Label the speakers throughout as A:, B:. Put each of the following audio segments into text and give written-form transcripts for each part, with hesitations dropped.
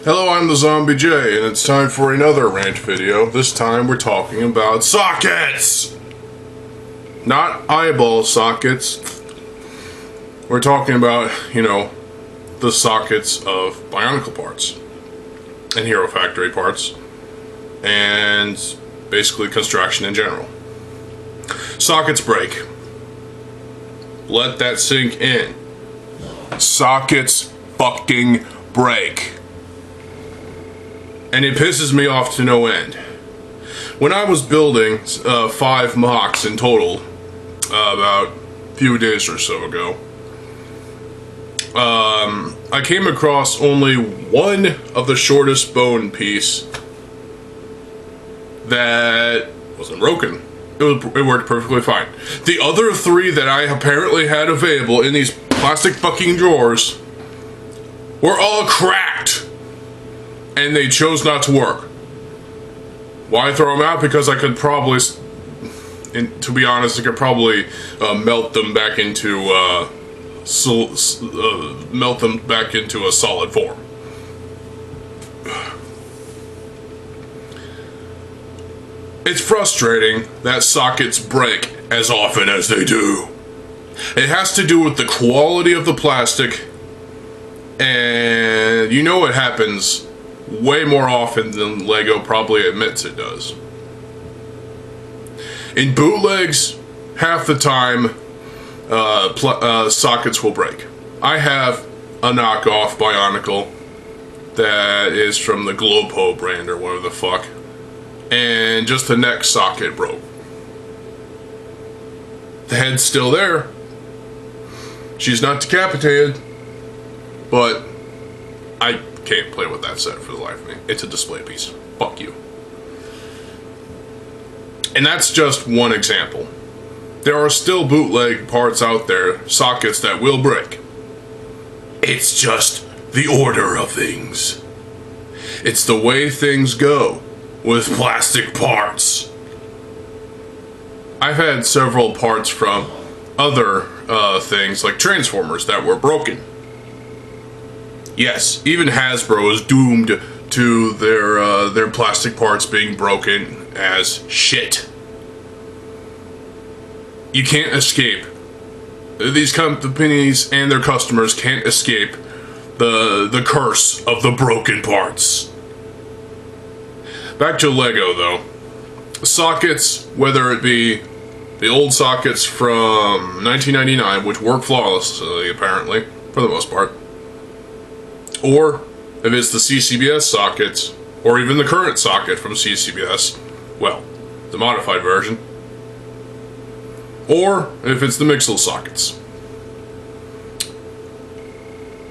A: Hello, I'm TheZOMBIEJ, and it's time for another rant video. This time we're talking about sockets! Not eyeball sockets. We're talking about, the sockets of Bionicle parts. And Hero Factory parts. And basically construction in general. Sockets break. Let that sink in. Sockets fucking break. And it pisses me off to no end. When I was building 5 mocks in total, about a few days or so ago, I came across only one of the shortest bone piece that wasn't broken. It worked perfectly fine. The other 3 that I apparently had available in these plastic fucking drawers were all cracked. And they chose not to work. Why throw them out? Because I could probably, to be honest, I could probably melt them back into a solid form. It's frustrating that sockets break as often as they do. It has to do with the quality of the plastic, and it happens way more often than Lego probably admits it does. In bootlegs, half the time, sockets will break. I have a knockoff Bionicle that is from the Glopo brand or whatever the fuck, and just the neck socket broke. The head's still there. She's not decapitated, but I can't play with that set for the life of me. It's a display piece. Fuck you. And that's just one example. There are still bootleg parts out there, sockets that will break. It's just the order of things. It's the way things go with plastic parts. I've had several parts from other things like Transformers that were broken. Yes, even Hasbro is doomed to their plastic parts being broken as shit. You can't escape. These companies and their customers can't escape the curse of the broken parts. Back to Lego though. Sockets, whether it be the old sockets from 1999, which work flawlessly apparently, for the most part, or if it's the CCBS sockets, or even the current socket from CCBS, well, the modified version, or if it's the Mixel sockets.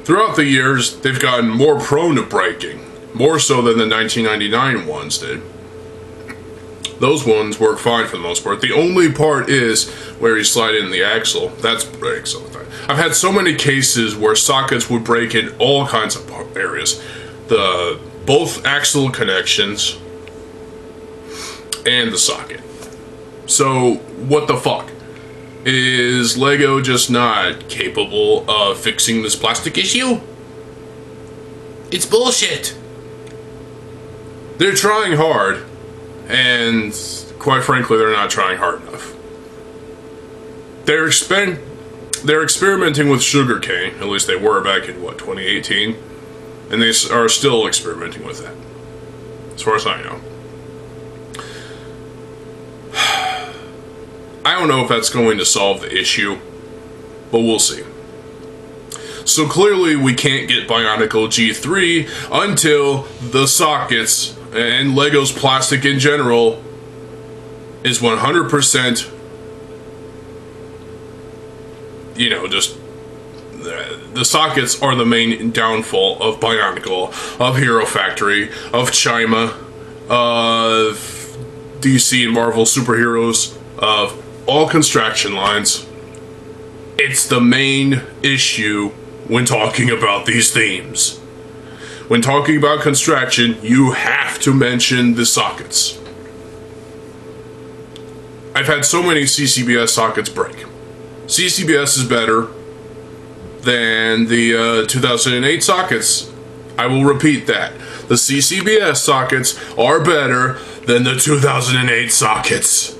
A: Throughout the years, they've gotten more prone to breaking, more so than the 1999 ones did. Those ones work fine for the most part. The only part is where you slide in the axle. That breaks all the time. I've had so many cases where sockets would break in all kinds of areas. Both axle connections and the socket. So, what the fuck? Is Lego just not capable of fixing this plastic issue? It's bullshit. They're trying hard, and quite frankly, they're not trying hard enough. They're experimenting with sugarcane, at least they were back in, 2018? And they are still experimenting with that, as far as I know. I don't know if that's going to solve the issue, but we'll see. So clearly we can't get Bionicle G3 until the sockets and Lego's plastic in general is 100%, just the sockets are the main downfall of Bionicle, of Hero Factory, of Chima, of DC and Marvel superheroes, of all construction lines. It's the main issue when talking about these themes. When talking about construction, you have to mention the sockets. I've had so many CCBS sockets break. CCBS is better than the 2008 sockets I will repeat that. The CCBS sockets are better than the 2008 sockets.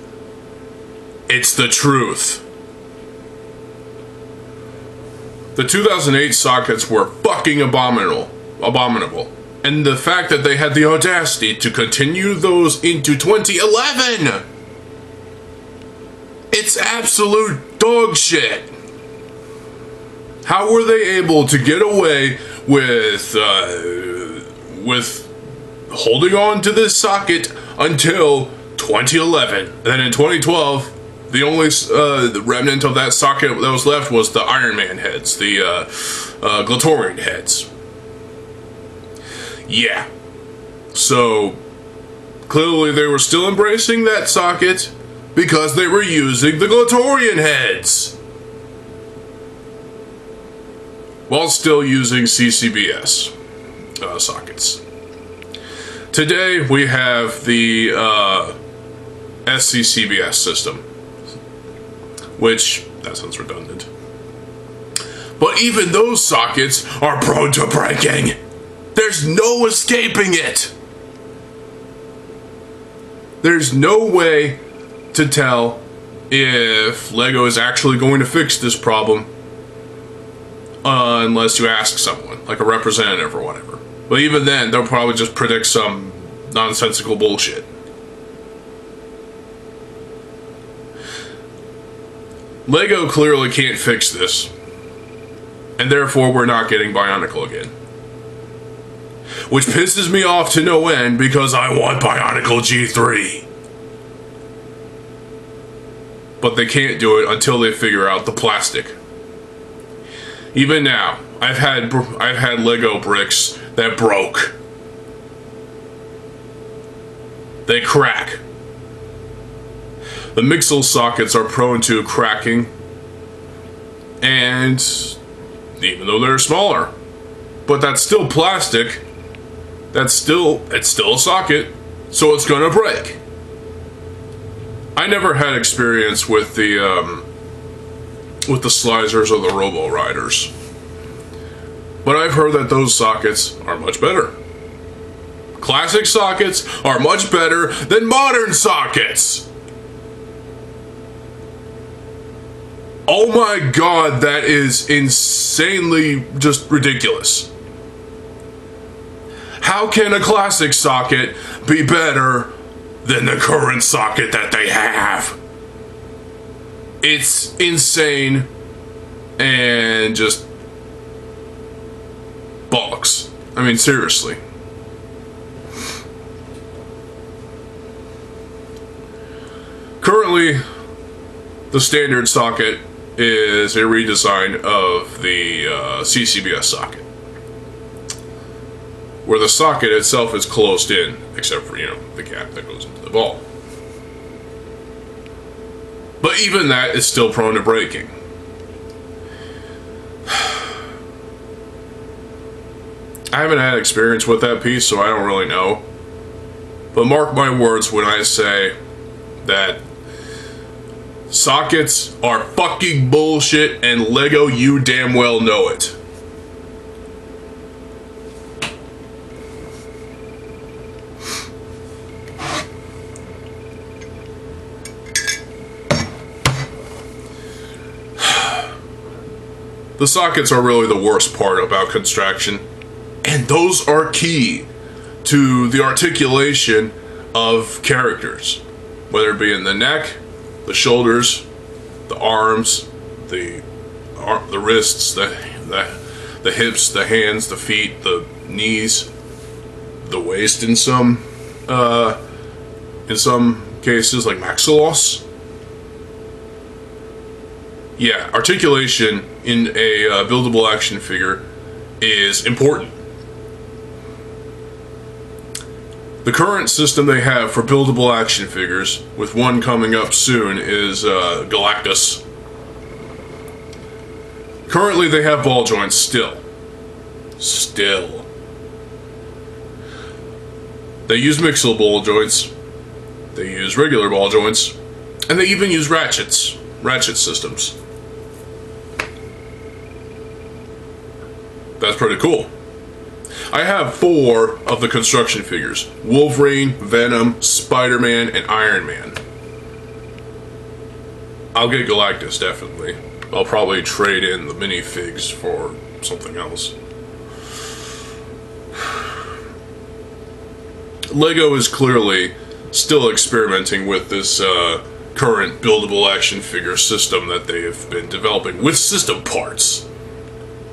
A: It's the truth. The 2008 sockets were fucking abominable. And the fact that they had the audacity to continue those into 2011, it's absolute dog shit. How were they able to get away with holding on to this socket until 2011? And then in 2012, the only remnant of that socket that was left was the Iron Man heads, the Glatorian heads. Yeah. So, clearly they were still embracing that socket because they were using the Glatorian heads, while still using CCBS sockets. Today we have the SCCBS system, which, that sounds redundant. But even those sockets are prone to breaking. There's no escaping it. There's no way to tell if LEGO is actually going to fix this problem unless you ask someone, like a representative or whatever. But even then, they'll probably just predict some nonsensical bullshit. LEGO clearly can't fix this, and therefore we're not getting Bionicle again. Which pisses me off to no end because I want Bionicle G3. But they can't do it until they figure out the plastic. Even now, I've had Lego bricks that broke. They crack. The Mixel sockets are prone to cracking, and even though they're smaller, but that's still plastic. It's still a socket, so it's gonna break. I never had experience with the Slicers or the Robo Riders, but I've heard that those sockets are much better. Classic sockets are much better than modern sockets. Oh my god, that is insanely just ridiculous. How can a classic socket be better than the current socket that they have? It's insane and just bollocks. I mean, seriously. Currently, the standard socket is a redesign of the CCBS socket, where the socket itself is closed in, except for, the gap that goes into the ball. But even that is still prone to breaking. I haven't had experience with that piece, so I don't really know. But mark my words when I say that sockets are fucking bullshit, and Lego, you damn well know it. The sockets are really the worst part about construction, and those are key to the articulation of characters, whether it be in the neck, the shoulders, the arms, the wrists, the hips, the hands, the feet, the knees, the waist in some cases, like Maxilos. Yeah, articulation in a buildable action figure is important. The current system they have for buildable action figures, with one coming up soon, is Galactus. Currently they have ball joints still. They use Mixel ball joints, they use regular ball joints, and they even use ratchet systems. That's pretty cool. I have 4 of the construction figures. Wolverine, Venom, Spider-Man, and Iron Man. I'll get Galactus, definitely. I'll probably trade in the minifigs for something else. Lego is clearly still experimenting with this current buildable action figure system that they have been developing with system parts,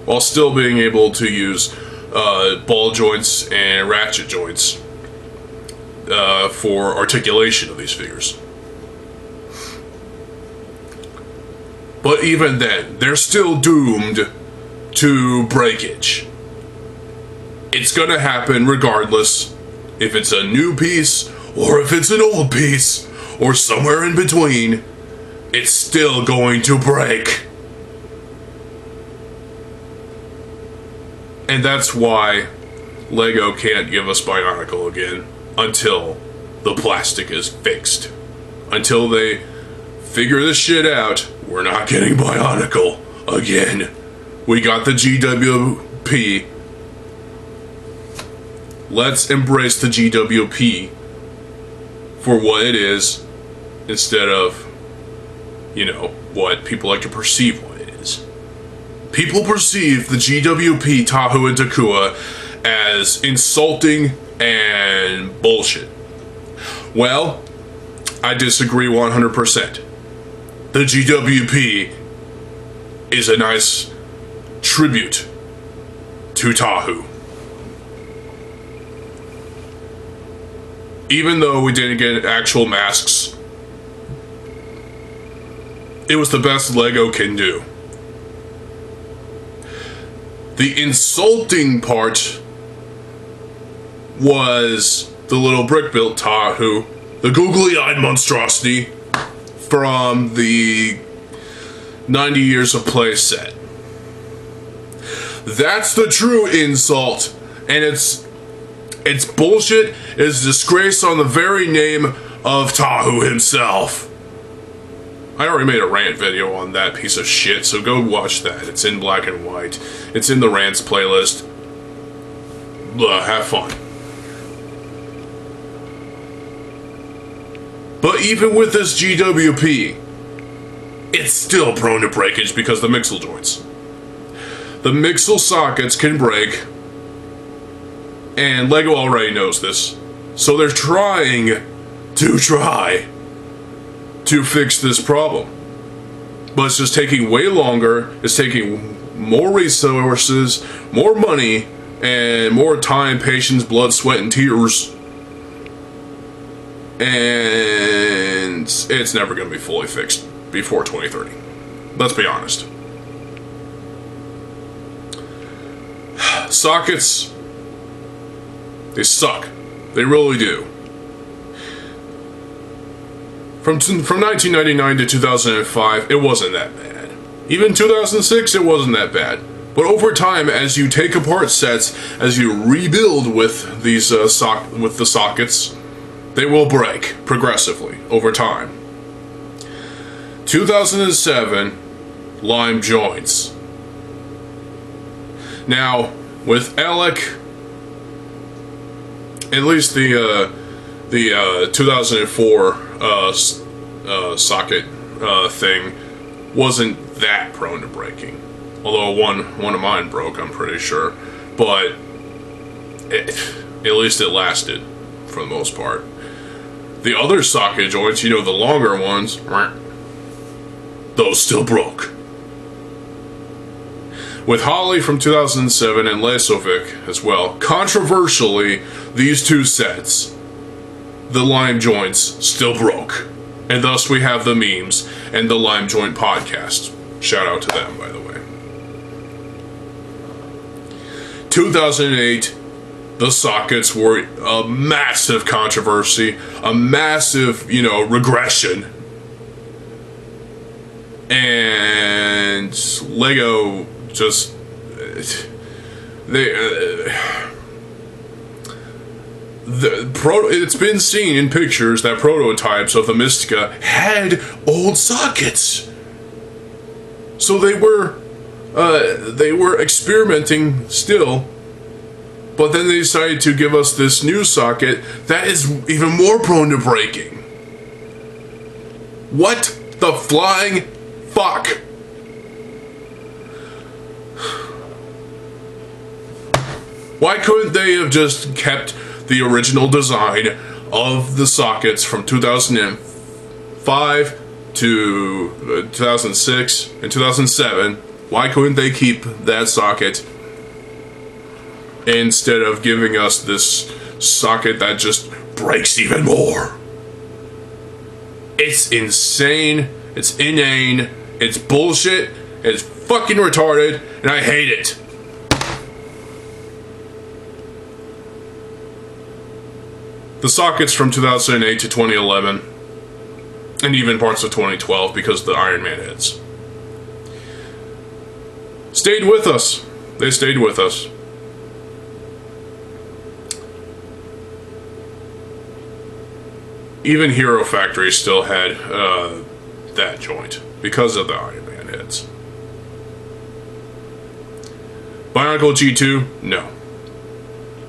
A: while still being able to use ball joints and ratchet joints for articulation of these figures. But even then, they're still doomed to breakage. It's gonna happen regardless if it's a new piece or if it's an old piece or somewhere in between. It's still going to break. And that's why Lego can't give us Bionicle again until the plastic is fixed. Until they figure this shit out, we're not getting Bionicle again. We got the GWP. Let's embrace the GWP for what it is, instead of, you know, what people like to perceive what it is. People perceive the GWP, Tahu, and Takua as insulting and bullshit. Well, I disagree 100%. The GWP is a nice tribute to Tahu. Even though we didn't get actual masks, it was the best Lego can do. The insulting part was the little brick-built Tahu, the googly-eyed monstrosity from the 90 Years of Play set. That's the true insult, and it's bullshit. It's disgrace on the very name of Tahu himself. I already made a rant video on that piece of shit, so go watch that. It's in black and white. It's in the Rants playlist. Blah, have fun. But even with this GWP, it's still prone to breakage because of the mixel joints. The mixel sockets can break, and Lego already knows this. So they're trying to fix this problem. But it's just taking way longer, it's taking more resources, more money, and more time, patience, blood, sweat, and tears. And it's never going to be fully fixed before 2030. Let's be honest. Sockets, they suck. They really do. From 1999 to 2005, it wasn't that bad. Even 2006, it wasn't that bad. But over time, as you take apart sets, as you rebuild with these with the sockets, they will break progressively over time. 2007, lime joints. Now, with Alec, at least the 2004 socket thing wasn't that prone to breaking. Although one of mine broke, I'm pretty sure. But at least it lasted for the most part. The other socket joints, you know, the longer ones, those still broke. With Holly from 2007 and Lesovic as well, controversially, these two sets, the lime joints still broke. And thus we have the memes and the Lime Joint podcast. Shout out to them, by the way. 2008, the sockets were a massive controversy, a massive, you know, regression. And Lego just it's been seen in pictures that prototypes of the Mystica had old sockets. So they were experimenting still, But then they decided to give us this new socket that is even more prone to breaking. What the flying fuck? Why couldn't they have just kept the original design of the sockets from 2005 to 2006 and 2007? Why couldn't they keep that socket instead of giving us this socket that just breaks even more? It's insane, it's inane, it's bullshit, it's fucking retarded, and I hate it. The sockets from 2008 to 2011, and even parts of 2012 because of the Iron Man heads, stayed with us. They stayed with us. Even Hero Factory still had that joint because of the Iron Man heads. Bionicle G2, no.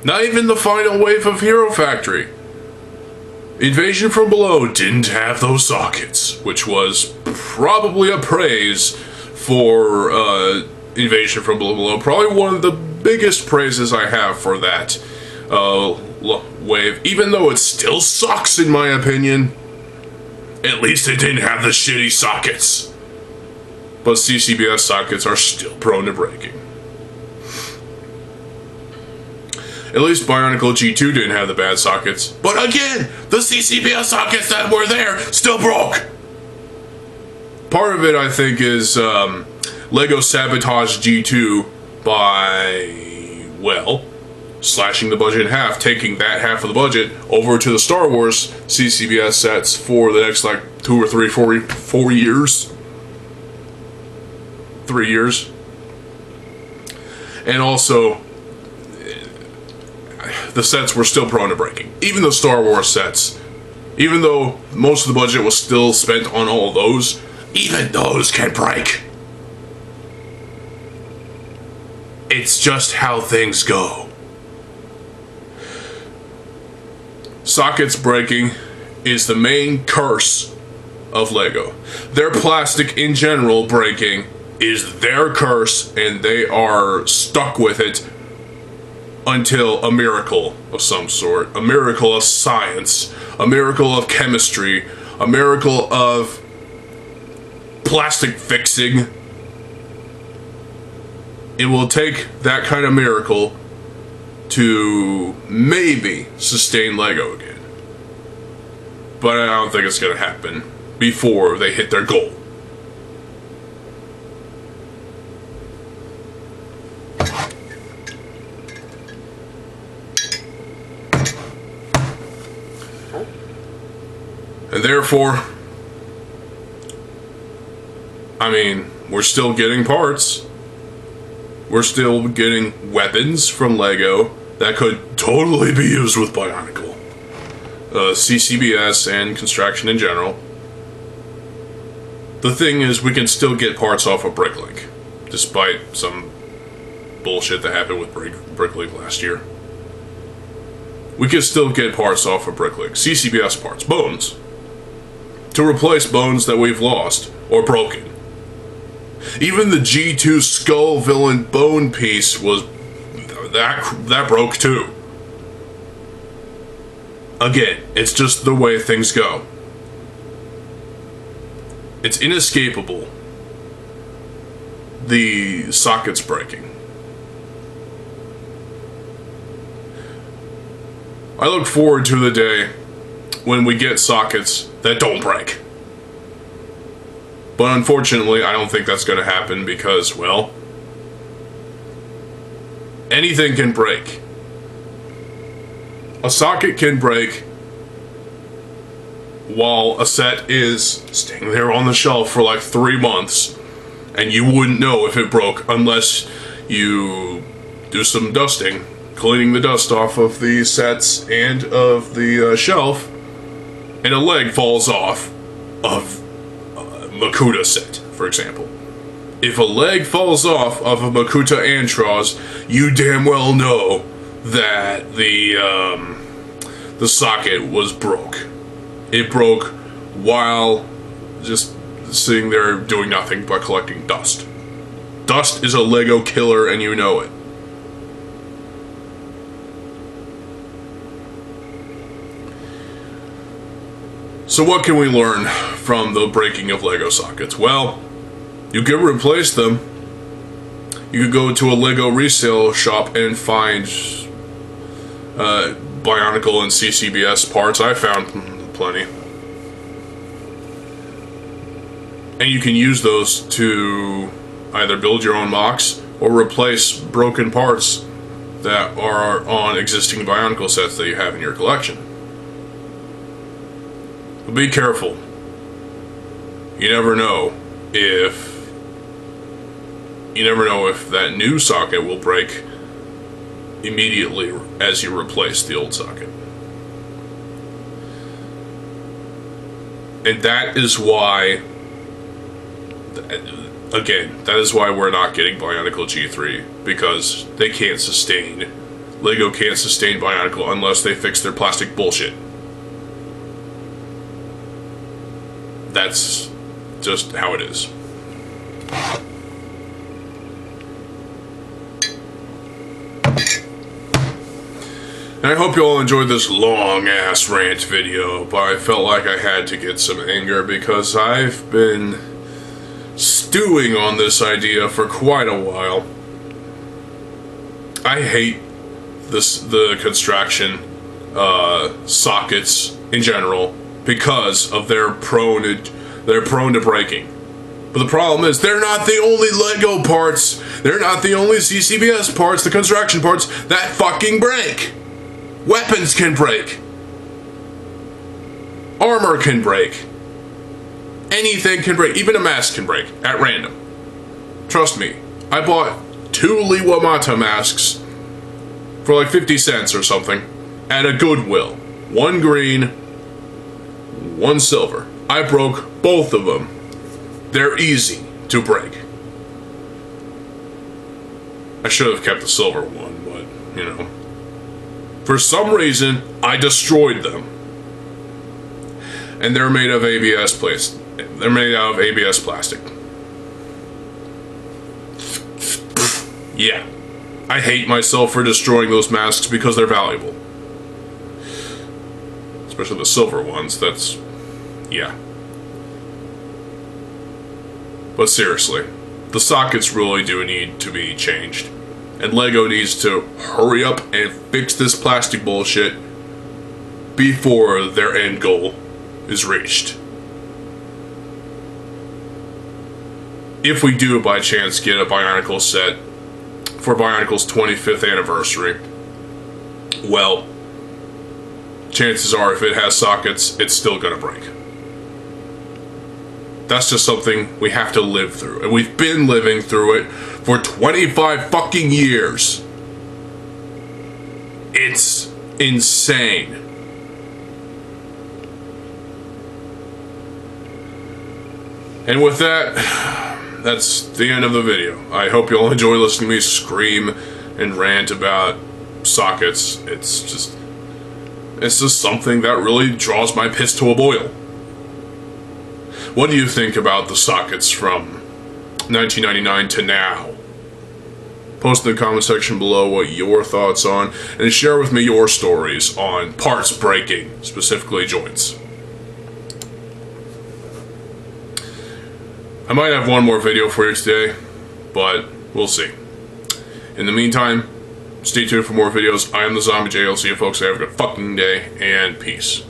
A: Not even the final wave of Hero Factory. Invasion from Below didn't have those sockets, which was probably a praise for Invasion from Below. Probably one of the biggest praises I have for that wave. Even though it still sucks in my opinion, at least it didn't have the shitty sockets. But CCBS sockets are still prone to breaking. At least Bionicle G2 didn't have the bad sockets. But again, the CCBS sockets that were there still broke. Part of it, I think, is Lego sabotaged G2 by, well, slashing the budget in half, taking that half of the budget over to the Star Wars CCBS sets for the next, like, 2 or 3, 4 years. 3 years. And also, the sets were still prone to breaking. Even the Star Wars sets, even though most of the budget was still spent on all of those, even those can break. It's just how things go. Sockets breaking is the main curse of Lego. Their plastic in general breaking is their curse, and they are stuck with it until a miracle of some sort, a miracle of science, a miracle of chemistry, a miracle of plastic fixing. It will take that kind of miracle to maybe sustain Lego again. But I don't think it's going to happen before they hit their goal. And therefore, I mean, we're still getting parts. We're still getting weapons from Lego that could totally be used with Bionicle. CCBS and construction in general. The thing is, we can still get parts off of Bricklink, despite some bullshit that happened with Bricklink last year. We can still get parts off of Bricklink. CCBS parts. Bones. To replace bones that we've lost or broken. Even the G2 Skull Villain bone piece was that broke too. Again, it's just the way things go. It's inescapable. The sockets breaking. I look forward to the day when we get sockets that don't break. But unfortunately, I don't think that's going to happen because, well, anything can break. A socket can break while a set is staying there on the shelf for like 3 months, and you wouldn't know if it broke unless you do some dusting, cleaning the dust off of the sets and of the shelf, and a leg falls off of Makuta set, for example. If a leg falls off of a Makuta Antros, you damn well know that the socket was broke. It broke while just sitting there doing nothing but collecting dust. Dust is a Lego killer, and you know it. So what can we learn from the breaking of Lego sockets? Well, you could replace them. You could go to a Lego resale shop and find Bionicle and CCBS parts. I found plenty. And you can use those to either build your own MOCs or replace broken parts that are on existing Bionicle sets that you have in your collection. But be careful. You never know if that new socket will break immediately as you replace the old socket. And that is why, again, that is why we're not getting Bionicle G3, because they can't sustain, Lego can't sustain Bionicle unless they fix their plastic bullshit. That's just how it is. And I hope you all enjoyed this long-ass rant video, but I felt like I had to get some anger because I've been stewing on this idea for quite a while. I hate the construction sockets in general because of they're prone to breaking. But the problem is, they're not the only Lego parts, they're not the only CCBS parts, the construction parts, that fucking break. Weapons can break. Armor can break. Anything can break. Even a mask can break, at random. Trust me, I bought 2 Liwamata masks for like 50 cents or something at a Goodwill. 1 green, 1 silver. I broke both of them. They're easy to break. I should have kept the silver one, but, you know. For some reason, I destroyed them. And they're made of ABS plates. They're made out of ABS plastic. Yeah. I hate myself for destroying those masks because they're valuable. Especially the silver ones, that's... yeah. But seriously, the sockets really do need to be changed. And Lego needs to hurry up and fix this plastic bullshit before their end goal is reached. If we do by chance get a Bionicle set for Bionicle's 25th anniversary, well, chances are if it has sockets, it's still gonna break. That's just something we have to live through. And we've been living through it for 25 fucking years. It's insane. And with that, that's the end of the video. I hope you all enjoy listening to me scream and rant about sockets. It's just something that really draws my piss to a boil. What do you think about the sockets from 1999 to now? Post in the comment section below what your thoughts on, and share with me your stories on parts breaking, specifically joints. I might have one more video for you today, but we'll see. In the meantime, stay tuned for more videos. I am TheZOMBIEJ. I'll see you folks. Have a good fucking day, and peace.